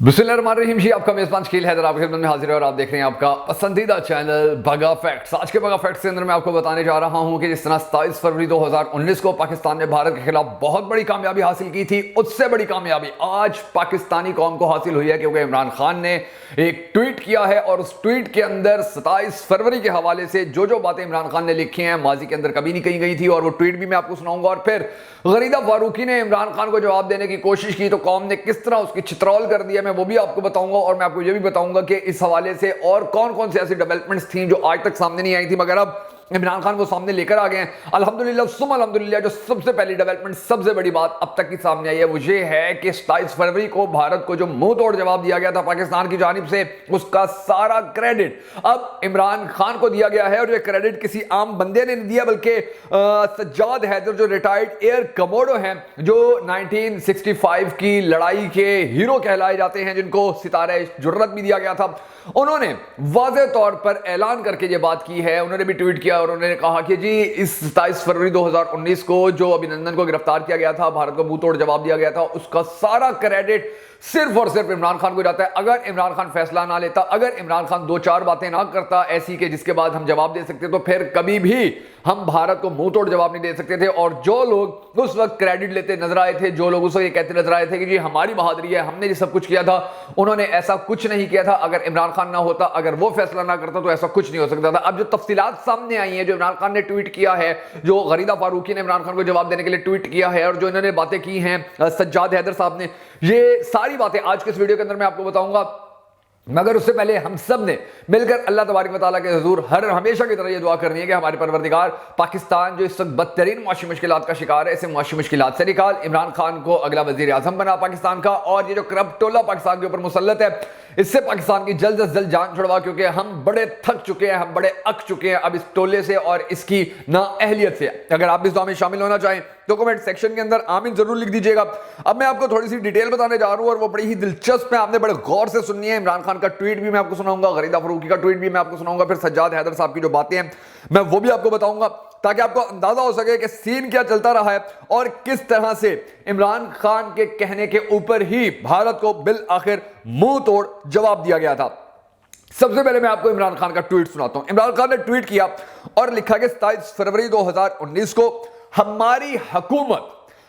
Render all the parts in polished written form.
बिस्मिल्लाहिर्रहमानिर्रहीम जी, आपका मेज़बान शकील हैदर आपकी खिदमत में हाजिर है और आप देख रहे हैं आपका पसंदीदा चैनल बगा फैक्ट्स। आज के बगा फैक्ट्स के अंदर मैं आपको बताने जा रहा हूं कि जिस तरह 27 फरवरी 2019 को पाकिस्तान ने भारत के खिलाफ बहुत बड़ी कामयाबी हासिल की थी, उससे बड़ी कामयाबी आज पाकिस्तानी कौम को हासिल हुई है, क्योंकि इमरान खान ने एक ट्वीट किया है और उस ट्वीट के अंदर 27 फरवरी के हवाले से जो बातें इमरान खान ने लिखी हैं माजी के अंदर कभी नहीं कही गई थी, और वो ट्वीट भी मैं आपको सुनाऊंगा। और फिर गरीदा फारूकी ने इमरान खान को जवाब देने की कोशिश की तो कौम ने किस तरह उसकी चित्रौल कर दिया, मैं वो भी आपको बताऊंगा। और मैं आपको ये भी बताऊंगा कि इस हवाले से और कौन कौन सी ऐसी डेवलपमेंट्स थी जो आज तक सामने नहीं आई थी, मगर अब इमरान खान वो सामने लेकर आ गए हैं। अल्हम्दुलिल्लाह सुम अल्हम्दुलिल्लाह। जो सबसे पहली डेवलपमेंट, सबसे बड़ी बात अब तक की सामने आई है वो ये है कि 27 फरवरी को भारत को जो मुंह तोड़ जवाब दिया गया था पाकिस्तान की जानिब से, उसका सारा क्रेडिट अब इमरान खान को दिया गया है। और ये क्रेडिट किसी आम बंदे ने नहीं दिया, बल्कि सज्जाद हैदर जो रिटायर्ड एयर कमोडो हैं, जो 1965 की लड़ाई के हीरो कहलाए जाते हैं, जिनको सितारे जुर्रत भी दिया गया था, उन्होंने वाज़ेह तौर पर ऐलान करके ये बात की है। उन्होंने भी ट्वीट किया और उन्होंने कहा कि जी इस 27 फरवरी 2019 को जो अभिनंदन को गिरफ्तार किया गया था, भारत को मुंह तोड़ जवाब दिया गया था, उसका सारा क्रेडिट सिर्फ और सिर्फ इमरान खान को जाता है। अगर इमरान खान फैसला ना लेता, अगर इमरान खान दो चार बातें ना करता ऐसी के जिसके बाद हम जवाब दे सकते, तो फिर कभी भी हम भारत को मुंह तोड़ जवाब नहीं दे सकते थे। और जो लोग उस वक्त क्रेडिट लेते नजर आए थे, जो लोग उस वक्त ये कहते नजर आए थे कि जी हमारी बहादुरी है, हमने ये सब कुछ किया था, उन्होंने ऐसा कुछ नहीं किया था। अगर इमरान खान ना होता, अगर वो फैसला ना करता, तो ऐसा कुछ नहीं हो सकता था। अब जो तफसीलात सामने आई हैं, जो इमरान खान ने ट्वीट किया है, जो गरीदा फारूकी ने इमरान खान को जवाब देने के लिए ट्वीट किया है, और जो इन्होंने बातें की हैं सज्जाद हैदर साहब ने, ये सारी बातें आज के इस वीडियो के अंदर मैं आपको बताऊंगा। मगर उससे पहले हम सब ने मिलकर अल्लाह तबारक व तआला के हुजूर हर हमेशा की तरह ये दुआ करनी है कि हमारे परवरदिगार पाकिस्तान जो इस वक्त बदतरीन मुआशी मुश्किलात का शिकार है, इसे मुआशी मुश्किलात से निकाल, इमरान खान को अगला वजीर आजम बना पाकिस्तान का, और ये जो करप्ट टोला पाकिस्तान के ऊपर मुसल्लत है, इससे पाकिस्तान की जल्द से जल्द जान छुड़वा, क्योंकि हम बड़े थक चुके हैं, हम बड़े अक चुके हैं अब इस टोले से और इसकी नाअहलियत से। अगर आप इस दुआ में शामिल होना चाहें तो कमेंट सेक्शन के अंदर आमीन जरूर लिख दीजिएगा। अब मैं आपको थोड़ी सी डिटेल बताने जा रहा हूं और वो बड़ी ही दिलचस्प है, आपने बड़े गौर से सुननी है। इमरान खान का ट्वीट भी मैं आपको सुनाऊंगा, गरीदा फारूकी का ट्वीट भी मैं आपको सुनाऊंगा, फिर सज्जाद हैदर साहब की जो बातें हैं मैं वो भी आपको बताऊंगा, ताकि आपको अंदाजा हो सके कि सीन क्या चलता रहा है और किस तरह से इमरान खान के कहने के ऊपर ही भारत को बिल आखिर मुंह तोड़ जवाब दिया गया था। सबसे पहले मैं आपको इमरान खान का ट्वीट सुनाता हूं। इमरान खान ने ट्वीट किया और लिखा कि 27 फरवरी 2019 को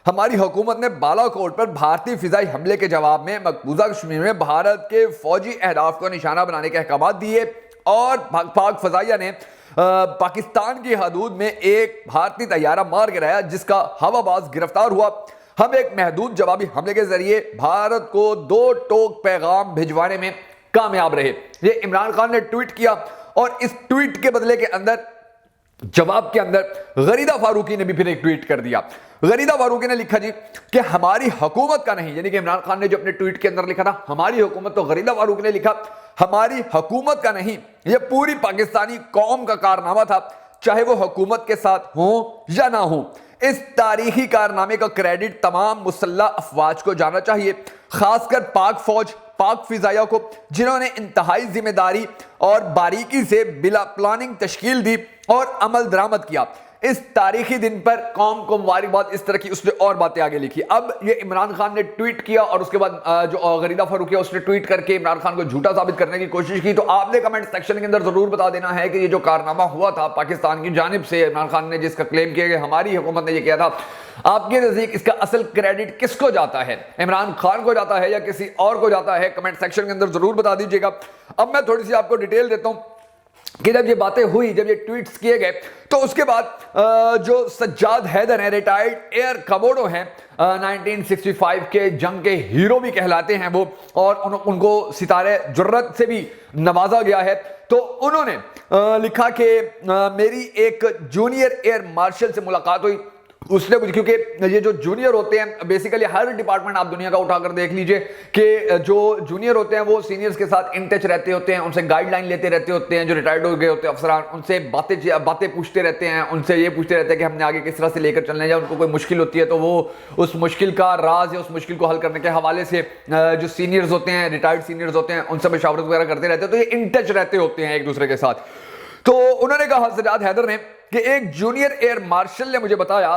हमारी हुकूमत ने बालाकोट पर भारतीय फिजाई हमले के जवाब में मकबूजा कश्मीर में भारत के फौजी अहदाफ को निशाना बनाने के अहकाम दिए, और पाक फजाइया ने पाकिस्तान की हदूद में एक भारतीय तैयारा मार गिराया, जिसका हवाबाज गिरफ्तार हुआ। हम एक महदूद जवाबी हमले के जरिए भारत को 2 टोक पैगाम भिजवाने में कामयाब रहे। ये इमरान खान ने ट्वीट किया, और इस ट्वीट के बदले के अंदर, जवाब के अंदर, गरीदा फारूकी ने भी फिर एक ट्वीट कर दिया। गरीदा फारूकी ने लिखा जी कि हमारी हुकूमत का नहीं, यानी कि इमरान खान ने जो अपने ट्वीट के अंदर लिखा था हमारी हुकूमत, तो गरीदा फारूकी ने लिखा हमारी हुकूमत का नहीं, यह पूरी पाकिस्तानी कौम का कारनामा था, चाहे वो हुकूमत के साथ हो या ना हो। इस तारीखी कारनामे का क्रेडिट तमाम मुसल्लह अफवाज को जाना चाहिए, खासकर पाक फौज, पाक फिजाइया को, जिन्होंने इंतहाई जिम्मेदारी और बारीकी से बिला प्लानिंग तश्कील दी और अमल दरामद किया। इस तारीखी दिन पर कौम को मुबारकबाद। इस तरह की उसने और बातें आगे लिखी। अब ये इमरान खान ने ट्वीट किया और उसके बाद जो गरीदा फारूकी है उसने ट्वीट करके इमरान खान को झूठा साबित करने की कोशिश की। तो आपने कमेंट सेक्शन के अंदर जरूर बता देना है कि ये जो कारनामा हुआ था पाकिस्तान की जानिब से, इमरान खान ने जिसका क्लेम किया कि हमारी हुकूमत ने ये किया था, आपके नजदीक इसका असल क्रेडिट किसको जाता है? इमरान खान को जाता है या किसी और को जाता है? कमेंट सेक्शन के अंदर जरूर बता दीजिएगा। अब मैं थोड़ी सी आपको डिटेल देता हूं कि जब ये बातें हुई, जब ये ट्वीट्स किए गए, तो उसके बाद जो सज्जाद हैदर हैं, रिटायर्ड एयर कमोडो हैं, 1965 के जंग के हीरो भी कहलाते हैं वो, और उनको सितारे जुर्रत से भी नवाजा गया है। तो उन्होंने लिखा कि मेरी एक जूनियर एयर मार्शल से मुलाकात हुई। उसने कुछ, क्योंकि ये जो जूनियर होते हैं, बेसिकली हर डिपार्टमेंट आप दुनिया का उठाकर देख लीजिए कि जो जूनियर होते हैं वो सीनियर्स के साथ इन टच रहते होते हैं, उनसे गाइडलाइन लेते रहते होते हैं। जो रिटायर्ड हो गए होते हैं अफसरान, उनसे बातें पूछते रहते हैं, उनसे ये पूछते रहते हैं कि हमने आगे किस तरह से लेकर चलने जाए। उनको कोई मुश्किल होती है तो वो उस मुश्किल का राज या उस मुश्किल को हल करने के हवाले से जो सीनियर्स होते हैं, रिटायर्ड सीनियर्स होते हैं, उनसे मशावरत वगैरह करते रहते हैं। तो ये इन टच रहते होते हैं एक दूसरे के साथ। तो उन्होंने कहा, सज्जाद हैदर ने, कि एक जूनियर एयर मार्शल ने मुझे बताया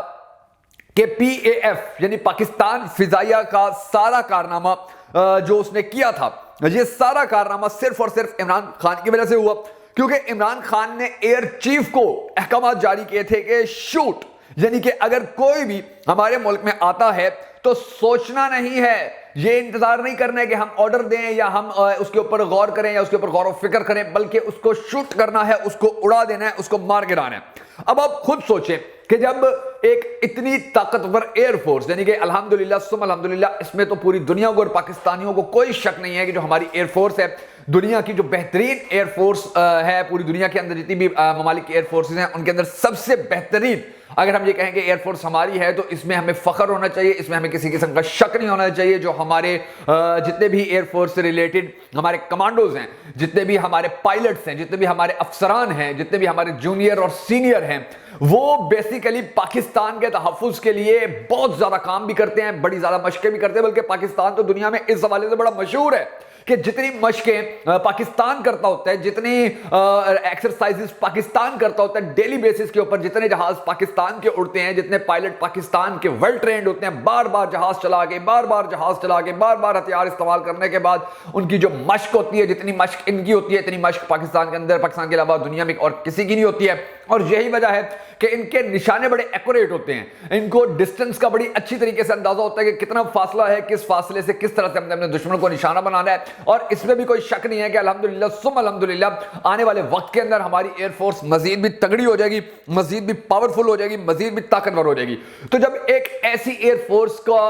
कि PAF यानी पाकिस्तान फिजाइया का सारा कारनामा जो उसने किया था, ये सारा कारनामा सिर्फ और सिर्फ इमरान खान की वजह से हुआ, क्योंकि इमरान खान ने एयर चीफ को अहकाम जारी किए थे कि शूट, यानी कि अगर कोई भी हमारे मुल्क में आता है तो सोचना नहीं है, ये इंतजार नहीं करना है कि हम ऑर्डर दें या हम उसके ऊपर गौर करें या उसके ऊपर गौर फिक्र करें, बल्कि उसको शूट करना है, उसको उड़ा देना है, उसको मार गिराना है। अब आप खुद सोचें कि जब एक इतनी ताकतवर एयरफोर्स, यानी कि अल्हम्दुलिल्लाह सुम अल्हम्दुलिल्लाह, इसमें तो पूरी दुनिया को और पाकिस्तानियों को कोई शक नहीं है कि जो हमारी एयरफोर्स है, दुनिया की जो बेहतरीन एयरफोर्स है, पूरी दुनिया के अंदर जितनी भी ममालिक की एयरफोर्सेज हैं उनके अंदर सबसे बेहतरीन अगर हम ये कहें कि एयरफोर्स हमारी है, तो इसमें हमें फख्र होना चाहिए, इसमें हमें किसी किस्म का शक नहीं होना चाहिए। जो हमारे जितने भी एयरफोर्स से रिलेटेड हमारे कमांडोज हैं, जितने भी हमारे पायलट्स हैं, जितने भी हमारे अफसरान हैं, जितने भी हमारे जूनियर और सीनियर हैं, वो बेसिकली पाकिस्तान के तहफ़्फ़ुज़ के लिए बहुत ज़्यादा काम भी करते हैं, बड़ी ज़्यादा मशक़ें भी करते हैं। बल्कि पाकिस्तान तो दुनिया में इस हवाले से बड़ा मशहूर है कि जितनी मशकें पाकिस्तान करता होता है, जितनी एक्सरसाइजेस पाकिस्तान करता होता है डेली बेसिस के ऊपर, जितने जहाज पाकिस्तान के उड़ते हैं, जितने पायलट पाकिस्तान के वेल ट्रेंड होते हैं, बार बार जहाज चला के बार बार हथियार इस्तेमाल करने के बाद उनकी जो मशक होती है, जितनी मशक इनकी होती है, इतनी मशक पाकिस्तान के अंदर, पाकिस्तान के अलावा दुनिया में और किसी की नहीं होती है। और यही वजह है कि इनके निशाने बड़े एक्यूरेट होते हैं, इनको डिस्टेंस का बड़ी अच्छी तरीके से अंदाजा होता है कि कितना फासला है, किस फासले से किस तरह से हमने अपने दुश्मन को निशाना बनाना है। और इसमें भी कोई शक नहीं है कि अल्हम्दुलिल्लाह सुम अल्हम्दुलिल्लाह आने वाले वक्त के अंदर हमारी एयरफोर्स मजीद भी तगड़ी हो जाएगी, मजीद भी पावरफुल हो जाएगी, मजीद भी ताकतवर हो जाएगी। तो जब एक ऐसी एयरफोर्स का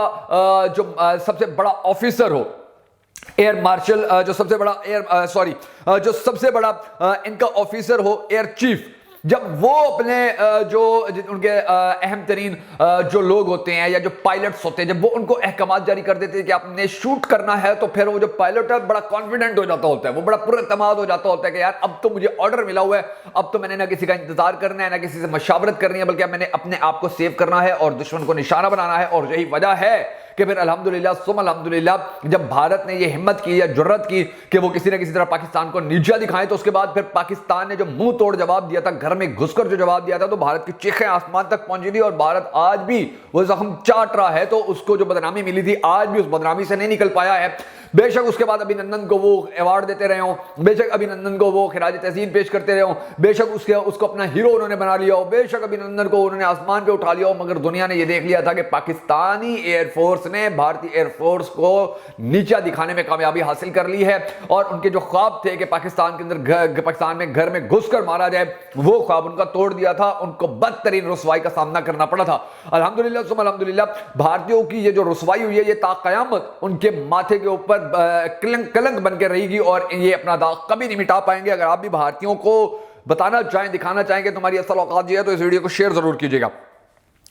जो सबसे बड़ा ऑफिसर हो, एयर मार्शल, जो सबसे बड़ा जो सबसे बड़ा इनका ऑफिसर हो, एयर चीफ, जब वो अपने जो उनके अहम तरीन जो लोग होते हैं या जो पायलट्स होते हैं, जब वो उनको अहकामात जारी कर देते हैं कि आपने शूट करना है, तो फिर वो जो पायलट है बड़ा कॉन्फिडेंट हो जाता होता है, वो बड़ा पुरएतमाद हो जाता होता है कि यार अब तो मुझे ऑर्डर मिला हुआ है, अब तो मैंने ना किसी का इंतजार करना है, ना किसी से मशावरत करनी है, बल्कि मैंने अपने आप को सेव करना है और दुश्मन को निशाना बनाना है। और यही वजह है कि फिर अल्हम्दुलिल्लाह सुम अल्हम्दुलिल्लाह जब भारत ने ये हिम्मत की या जुर्रत की कि वो किसी न किसी तरह पाकिस्तान को नीचा दिखाएं, तो उसके बाद फिर पाकिस्तान ने जो मुंह तोड़ जवाब दिया था, घर में घुसकर जो जवाब दिया था, तो भारत की चीखें आसमान तक पहुंची थी। और भारत आज भी वो जख्म चाट रहा है, तो उसको जो बदनामी मिली थी आज भी उस बदनामी से नहीं निकल पाया है। बेशक उसके बाद अभिनंदन को वो अवार्ड देते रहे हों, बेशक अभिनंदन को वो खिराज तहसीन पेश करते रहे हों, बेशक उसको अपना हीरो उन्होंने बना लिया हो, बेशक अभिनंदन को उन्होंने आसमान पे उठा लिया हो, मगर दुनिया ने ये देख लिया था कि पाकिस्तानी एयरफोर्स ने भारतीय एयरफोर्स को नीचा दिखाने में कामयाबी हासिल कर ली है। और उनके जो ख्वाब थे कि पाकिस्तान के अंदर पाकिस्तान में घर में घुसकर मारा जाए, वो ख्वाब उनका तोड़ दिया था, उनको बदतरीन रुसवाई का सामना करना पड़ा था। अल्हम्दुलिल्लाह सुम अल्हम्दुलिल्लाह भारतीयों की ये जो रुसवाई हुई है, ये ताक़यामत उनके माथे के ऊपर कलंक बन के रहेगी और ये अपना दाग कभी नहीं मिटा पाएंगे। अगर आप भी भारतीयों को बताना चाहें, दिखाना चाहें कि तुम्हारी असल औकात ये है, तो इस वीडियो को शेयर जरूर कीजिएगा।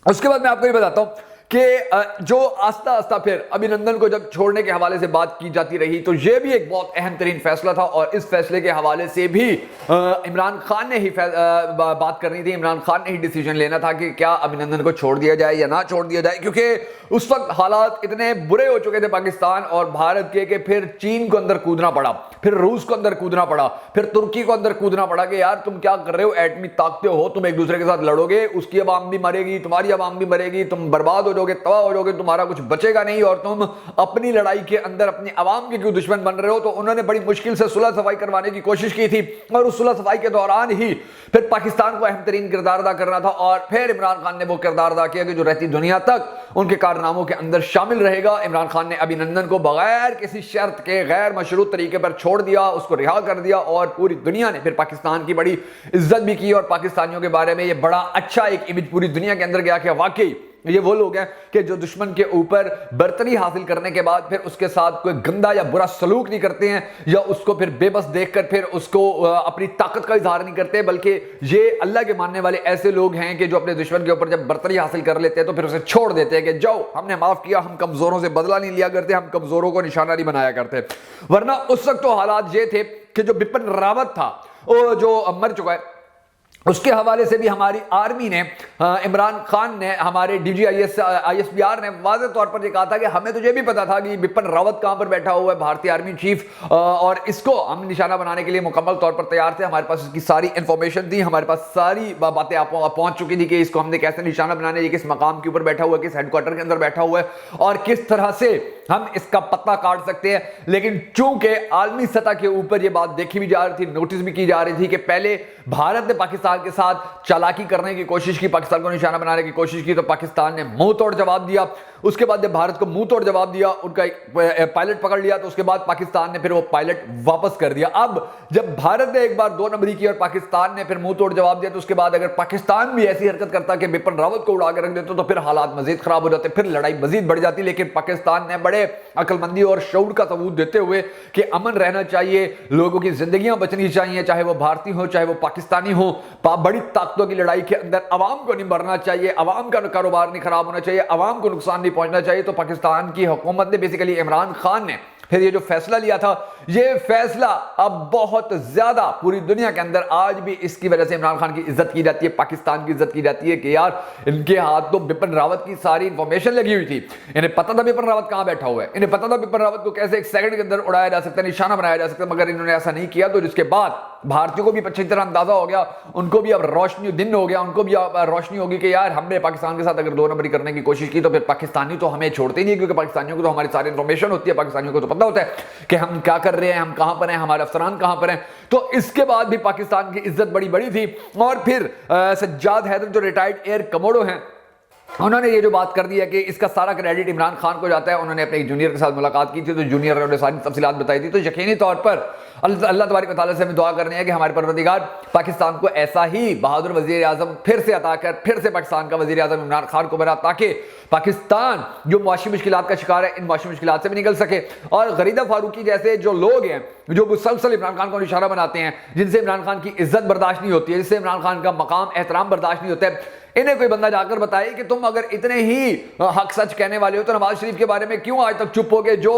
उसके बाद मैं आपको ये बताता हूं कि जो आस्ता आस्ता फिर अभिनंदन को जब छोड़ने के हवाले से बात की जाती रही, तो यह भी एक बहुत अहम तरीन फैसला था। और इस फैसले के हवाले से भी इमरान खान ने ही बात करनी थी, इमरान खान ने ही डिसीजन लेना था कि क्या अभिनंदन को छोड़ दिया जाए या ना छोड़ दिया जाए, क्योंकि उस वक्त हालात इतने बुरे हो चुके थे पाकिस्तान और भारत के, फिर चीन को अंदर कूदना पड़ा, फिर रूस को अंदर कूदना पड़ा, फिर तुर्की को अंदर कूदना पड़ा कि यार तुम क्या कर रहे हो, एटमी ताकतें हो, तुम एक दूसरे के साथ लड़ोगे, उसकी अवाम भी मरेगी, तुम्हारी अवाम भी मरेगी, तुम बर्बाद हो जाओगे, तबाह हो जाओगे, तुम्हारा कुछ बचेगा नहीं, और तुम अपनी लड़ाई के अंदर अपनी अवाम के क्यों दुश्मन बन रहे हो। तो उन्होंने बड़ी मुश्किल से सुलह सफाई करवाने की कोशिश की थी, और उस सुलह सफाई के दौरान ही फिर पाकिस्तान को अहम तरीन किरदार अदा करना था। और फिर इमरान खान ने वो किरदार अदा किया कि जो रहती दुनिया तक उनके कारनामों के अंदर शामिल रहेगा। इमरान खान ने अभिनंदन को बगैर किसी शर्त के गैर मशरूत तरीके पर छोड़ दिया, उसको रिहा कर दिया, और पूरी दुनिया ने फिर पाकिस्तान की बड़ी इज्जत भी की और पाकिस्तानियों के बारे में ये बड़ा अच्छा एक इमेज पूरी दुनिया के अंदर गया कि वाकई ये वो लोग हैं कि जो दुश्मन के ऊपर बर्तरी हासिल करने के बाद फिर उसके साथ कोई गंदा या बुरा सलूक नहीं करते हैं, या उसको फिर बेबस देखकर फिर उसको अपनी ताकत का इजहार नहीं करते, बल्कि ये अल्लाह के मानने वाले ऐसे लोग हैं कि जो अपने दुश्मन के ऊपर जब बर्तरी हासिल कर लेते हैं तो फिर उसे छोड़ देते हैं कि जाओ, हमने माफ किया, हम कमजोरों से बदला नहीं लिया करते, हम कमजोरों को निशाना नहीं बनाया करते। वरना उस वक्त तो हालात ये थे कि जो बिपिन रावत था वो जो मर चुका है, اس کے حوالے سے بھی ہماری آرمی نے، عمران خان نے، ہمارے D G I S P R نے واضح طور پر یہ کہا تھا کہ ہمیں تو یہ بھی پتا تھا کہ بپن راوت کہاں پر بیٹھا ہوا ہے، بھارتی آرمی چیف، اور اس کو ہم نشانہ بنانے کے لیے مکمل طور پر تیار تھے. ہمارے پاس اس کی ساری انفارمیشن تھی، ہمارے پاس ساری باتیں پہنچ چکی تھی کہ اس کو ہم نے کیسے نشانہ بنانا ہے، یہ کس مقام کے اوپر بیٹھا ہوا ہے، کس ہیڈ کوارٹر کے اندر بیٹھا ہوا ہے، اور کس طرح سے ہم اس کا پتہ کاٹ سکتے ہیں. لیکن چونکہ عالمی سطح کے اوپر یہ بات دیکھی بھی جا رہی تھی، نوٹس بھی کی جا رہی تھی کہ پہلے بھارت نے پاکستان کے ساتھ چالاکی کرنے کی کوشش کی، پاکستان کو نشانہ بنانے کی کوشش کی، تو پاکستان نے منہ توڑ جواب دیا. اس کے بعد جب بھارت کو منہ توڑ جواب دیا، ان کا ایک پائلٹ پکڑ لیا، تو اس کے بعد پاکستان نے پھر وہ پائلٹ واپس کر دیا. اب جب بھارت نے ایک بار 2 نمبری کی اور پاکستان نے پھر منہ توڑ جواب دیا، تو اس کے بعد اگر پاکستان بھی ایسی حرکت کرتا کہ بپن راوت کو اڑا کے رکھ دیتے تو پھر حالات مزید خراب ہو جاتے، پھر لڑائی مزید بڑھ جاتی. لیکن پاکستان نے بڑے عقل مندی اور شعور کا ثبوت دیتے ہوئے کہ امن رہنا چاہیے، لوگوں کی زندگیاں بچنی چاہیے، چاہے وہ بھارتی ہو چاہے وہ پاکستانی ہو، بڑی طاقتوں کی لڑائی کے اندر عوام کو نہیں مرنا چاہیے، عوام کا کاروبار نہیں خراب ہونا چاہیے، عوام کو نقصان نہیں پہنچنا چاہیے. تو پاکستان کی حکومت نے بیسیکلی عمران خان نے پھر یہ جو فیصلہ لیا تھا، یہ فیصلہ اب بہت زیادہ پوری دنیا کے اندر آج بھی اس کی وجہ سے عمران خان کی عزت کی جاتی ہے، پاکستان کی عزت کی جاتی ہے کہ یار ان کے ہاتھ تو بپن راوت کی ساری انفارمیشن لگی ہوئی تھی، انہیں پتا تھا بپن راوت کہاں بیٹھا ہوا ہے، انہیں پتا تھا بپن راوت کو کیسے 1 سیکنڈ کے اندر اڑایا جا سکتا ہے، نشانہ بنایا جا سکتا ہے، مگر انہوں نے ایسا نہیں کیا. تو جس کے بعد بھارتیوں کو بھی اچھی طرح اندازہ ہو گیا، ان کو بھی اب روشنی دن ہو گیا، ان کو بھی روشنی ہوگی کہ یار ہم نے پاکستان کے ساتھ اگر 2 نمبری کرنے کی کوشش کی تو پھر پاکستانی تو ہمیں چھوڑتے ہی نہیں، کیونکہ پاکستانیوں کو تو ہماری ساری انفارمیشن ہوتی ہے، پاکستانیوں کو تو پتہ ہوتا ہے کہ ہم کیا کر رہے ہیں، ہم کہاں پر ہیں، ہمارے افسران کہاں پر ہیں. تو اس کے بعد بھی پاکستان کی عزت بڑی تھی. اور پھر سجاد حیدر جو ریٹائرڈ ایئر کموڈو ہیں، انہوں نے یہ جو بات کر دی ہے کہ اس کا سارا کریڈٹ عمران خان کو جاتا ہے. انہوں نے اپنے ایک جونیئر کے ساتھ ملاقات کی تھی، تو جونیئر نے ساری تفصیلات بتائی تھی. تو یقینی طور پر اللہ تبارک و تعالیٰ سے ہمیں دعا کرنی ہے کہ ہمارے پروردگار پاکستان کو ایسا ہی بہادر وزیر اعظم پھر سے عطا کر پھر سے پاکستان کا وزیر اعظم عمران خان کو بنا، تاکہ پاکستان جو معاشی مشکلات کا شکار ہے ان معاشی مشکلات سے بھی نکل سکے. اور غریدہ فاروقی جیسے جو لوگ ہیں جو مسلسل عمران خان کو نشانہ بناتے ہیں، جن سے عمران خان کی عزت برداشت نہیں ہوتی ہے، جس سے عمران خان کا مقام احترام برداشت نہیں ہوتا ہے، انہیں کوئی بندہ جا کر بتائے کہ تم اگر اتنے ہی حق سچ کہنے والے ہو تو نواز شریف کے بارے میں کیوں آج تک چپ ہو گئے؟ جو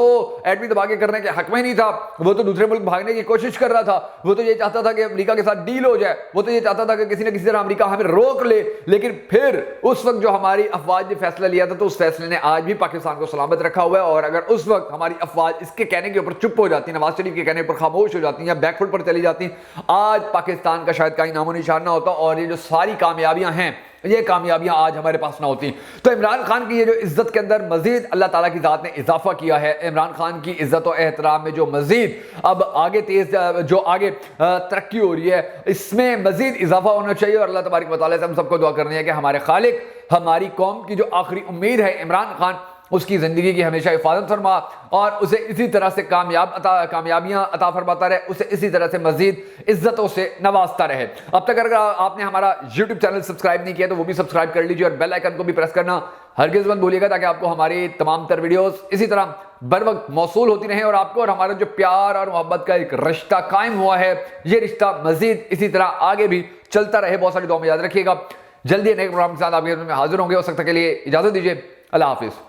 ایٹمی دباغے کرنے کے حق میں نہیں تھا، وہ تو دوسرے ملک بھاگنے کی کوشش کر رہا تھا، وہ تو یہ چاہتا تھا کہ امریکہ کے ساتھ ڈیل ہو جائے، وہ تو یہ چاہتا تھا کہ کسی نہ کسی طرح امریکہ ہمیں روک لے. لیکن پھر اس وقت جو ہماری افواج نے فیصلہ لیا تھا، تو اس فیصلے نے آج بھی پاکستان کو سلامت رکھا ہوا ہے. اور اگر اس وقت ہماری افواج اس کے کہنے کے اوپر چپ ہو جاتی، نواز شریف کے کہنے پر خاموش ہو جاتی یا بیک فٹ پر چلی جاتی، آج پاکستان کا شاید کہیں نام و نشان نہ ہوتا، اور یہ جو ساری کامیابیاں ہیں یہ کامیابیاں آج ہمارے پاس نہ ہوتی. تو عمران خان کی یہ جو عزت کے اندر مزید اللہ تعالیٰ کی ذات نے اضافہ کیا ہے. عمران خان کی عزت و احترام میں جو مزید اب آگے ترقی ہو رہی ہے، اس میں مزید اضافہ ہونا چاہیے. اور اللہ تبارک و تعالیٰ سے ہم سب کو دعا کرنی ہے کہ ہمارے خالق ہماری قوم کی جو آخری امید ہے عمران خان، اس کی زندگی کی ہمیشہ حفاظت فرما اور اسے اسی طرح سے کامیابیاں عطا فرماتا رہے، اسے اسی طرح سے مزید عزتوں سے نوازتا رہے. اب تک اگر آپ نے ہمارا یوٹیوب چینل سبسکرائب نہیں کیا تو وہ بھی سبسکرائب کر لیجیے، اور بیل آئیکن کو بھی پریس کرنا ہرگز مت بھولیے گا، تاکہ آپ کو ہماری تمام تر ویڈیوز اسی طرح بر وقت موصول ہوتی رہیں، اور آپ کو اور ہمارا جو پیار اور محبت کا ایک رشتہ قائم ہوا ہے، یہ رشتہ مزید اسی طرح آگے بھی چلتا رہے. بہت ساری دعا میں یاد رکھیے گا. جلدی نیک پروگرام کے ساتھ آپ کے میں حاضر ہوں گے. اس وقت کے لیے اجازت دیجیے. اللہ حافظ.